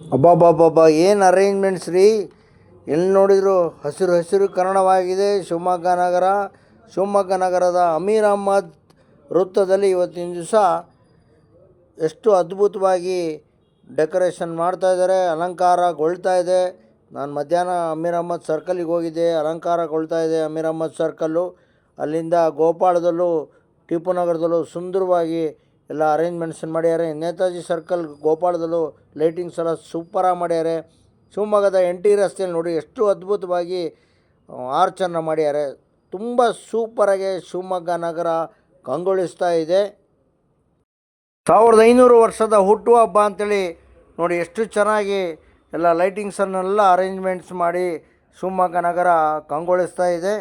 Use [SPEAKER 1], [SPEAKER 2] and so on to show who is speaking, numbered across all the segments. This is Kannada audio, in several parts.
[SPEAKER 1] ಅಬ್ಬಬ್ಬಬ್ಬಬ್ಬ ಏನು ಅರೇಂಜ್ಮೆಂಟ್ಸ್ ರೀ. ಎಲ್ಲಿ ನೋಡಿದ್ರು ಹಸಿರು ಹಸಿರು ಕನ್ನಡವಾಗಿದೆ. ಶಿವಮೊಗ್ಗ ನಗರದ ಅಮೀರ್ ಅಹ್ಮದ್ ವೃತ್ತದಲ್ಲಿ ಇವತ್ತಿನ ದಿವಸ ಎಷ್ಟು ಅದ್ಭುತವಾಗಿ ಡೆಕೋರೇಷನ್ ಮಾಡ್ತಾಯಿದ್ದಾರೆ, ಅಲಂಕಾರಗೊಳ್ತಾ ಇದೆ. ನಾನು ಮಧ್ಯಾಹ್ನ ಅಮೀರ್ ಅಹ್ಮದ್ ಸರ್ಕಲ್ಲಿಗೆ ಹೋಗಿದ್ದೆ. ಅಲಂಕಾರಗೊಳ್ತಾ ಇದೆ ಅಮೀರ್ ಅಹ್ಮದ್ ಸರ್ಕಲ್ಲು. ಅಲ್ಲಿಂದ ಗೋಪಾಳದಲ್ಲೂ ಟಿಪ್ಪು ನಗರದಲ್ಲೂ ಸುಂದರವಾಗಿ ಎಲ್ಲ ಅರೇಂಜ್ಮೆಂಟ್ಸನ್ನು ಮಾಡ್ಯಾರೆ. ನೇತಾಜಿ ಸರ್ಕಲ್ ಗೋಪಾಳದಲ್ಲೂ ಲೈಟಿಂಗ್ಸ್ ಎಲ್ಲ ಸೂಪರಾಗಿ ಮಾಡ್ಯಾರೆ. ಶಿವಮೊಗ್ಗದ NT ರಸ್ತೆಯಲ್ಲಿ ನೋಡಿ ಎಷ್ಟು ಅದ್ಭುತವಾಗಿ ಆರ್ಚನ್ನು ಮಾಡ್ಯಾರೆ. ತುಂಬ ಸೂಪರಾಗಿ ಶಿವಮೊಗ್ಗ ನಗರ ಕಂಗೊಳಿಸ್ತಾ ಇದೆ. 1500 ವರ್ಷದ ಹುಟ್ಟುಹಬ್ಬ ಅಂಥೇಳಿ ನೋಡಿ ಎಷ್ಟು ಚೆನ್ನಾಗಿ ಎಲ್ಲ ಲೈಟಿಂಗ್ಸನ್ನೆಲ್ಲ ಅರೇಂಜ್ಮೆಂಟ್ಸ್ ಮಾಡಿ ಶಿವಮೊಗ್ಗ ನಗರ ಕಂಗೊಳಿಸ್ತಾ ಇದೆ.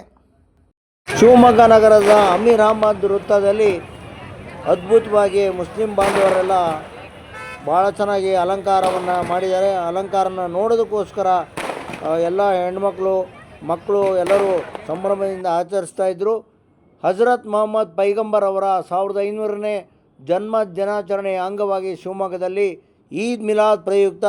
[SPEAKER 1] ಶಿವಮೊಗ್ಗ ನಗರದ ಅಮೀರ್ ಅಹ್ಮದ್ ವೃತ್ತದಲ್ಲಿ ಅದ್ಭುತವಾಗಿ ಮುಸ್ಲಿಂ ಬಾಂಧವರೆಲ್ಲ ಭಾಳ ಚೆನ್ನಾಗಿ ಅಲಂಕಾರವನ್ನು ಮಾಡಿದ್ದಾರೆ. ಅಲಂಕಾರನ ನೋಡೋದಕ್ಕೋಸ್ಕರ ಎಲ್ಲ ಹೆಣ್ಮಕ್ಳು ಮಕ್ಕಳು ಎಲ್ಲರೂ ಸಂಭ್ರಮದಿಂದ ಆಚರಿಸ್ತಾಯಿದ್ರು. ಹಜರತ್ ಮೊಹಮ್ಮದ್ ಪೈಗಂಬರ್ ಅವರ 1500ನೇ ಜನ್ಮ ದಿನಾಚರಣೆಯ ಅಂಗವಾಗಿ ಶಿವಮೊಗ್ಗದಲ್ಲಿ ಈದ್ ಮಿಲಾದ್ ಪ್ರಯುಕ್ತ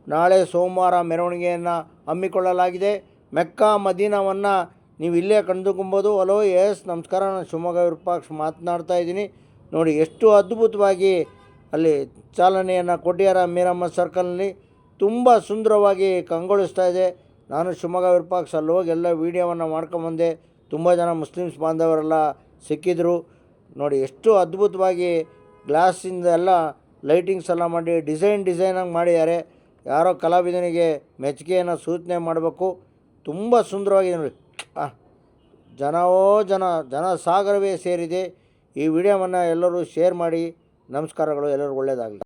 [SPEAKER 1] ನಾಳೆ ಸೋಮವಾರ ಮೆರವಣಿಗೆಯನ್ನು ಹಮ್ಮಿಕೊಳ್ಳಲಾಗಿದೆ. ಮೆಕ್ಕಾ ಮದೀನಾವನ್ನು ನೀವು ಇಲ್ಲೇ ಕಂಡುಕೊಳ್ಬೋದು. ಹಲೋ ಎಸ್ ನಮಸ್ಕಾರ, ನಾನು ಶಿವಮೊಗ್ಗ ವಿರೂಪಾಕ್ಷ ಮಾತನಾಡ್ತಾ ಇದ್ದೀನಿ. ನೋಡಿ ಎಷ್ಟು ಅದ್ಭುತವಾಗಿ ಅಲ್ಲಿ ಚಾಲನೆಯನ್ನು ಕೊಟ್ಟಿದ್ದಾರೆ. ಅಮೀರ್ ಅಹ್ಮದ್ ಸರ್ಕಲ್ನಲ್ಲಿ ತುಂಬ ಸುಂದರವಾಗಿ ಕಂಗೊಳಿಸ್ತಾ ಇದೆ. ನಾನು ಶಿವಮೊಗ್ಗ ವಿರೂಪಾಕ್ಷ ಅಲ್ಲಿ ಹೋಗಿ ಎಲ್ಲ ವೀಡಿಯೋವನ್ನು ಮಾಡ್ಕೊಂಬಂದೆ. ತುಂಬ ಜನ ಮುಸ್ಲಿಮ್ಸ್ ಬಾಂಧವರೆಲ್ಲ ಸಿಕ್ಕಿದ್ರು. ನೋಡಿ ಎಷ್ಟು ಅದ್ಭುತವಾಗಿ ಗ್ಲಾಸಿಂದ ಎಲ್ಲ ಲೈಟಿಂಗ್ಸ್ ಎಲ್ಲ ಮಾಡಿ ಡಿಸೈನಾಗಿ ಮಾಡಿದ್ದಾರೆ. ಯಾರೋ ಕಲಾವಿದನಿಗೆ ಮೆಚ್ಚುಗೆಯನ್ನು ಸೂಚನೆ ಮಾಡಬೇಕು. ತುಂಬ ಸುಂದರವಾಗಿದೆ ನೋಡಿ. ಜನ ಸಾಗರವೇ ಸೇರಿದೆ. ಈ ವಿಡಿಯೋವನ್ನು ಎಲ್ಲರೂ ಶೇರ್ ಮಾಡಿ. ನಮಸ್ಕಾರಗಳು, ಎಲ್ಲರಿಗೂ ಒಳ್ಳೆಯದಾಗಲಿ.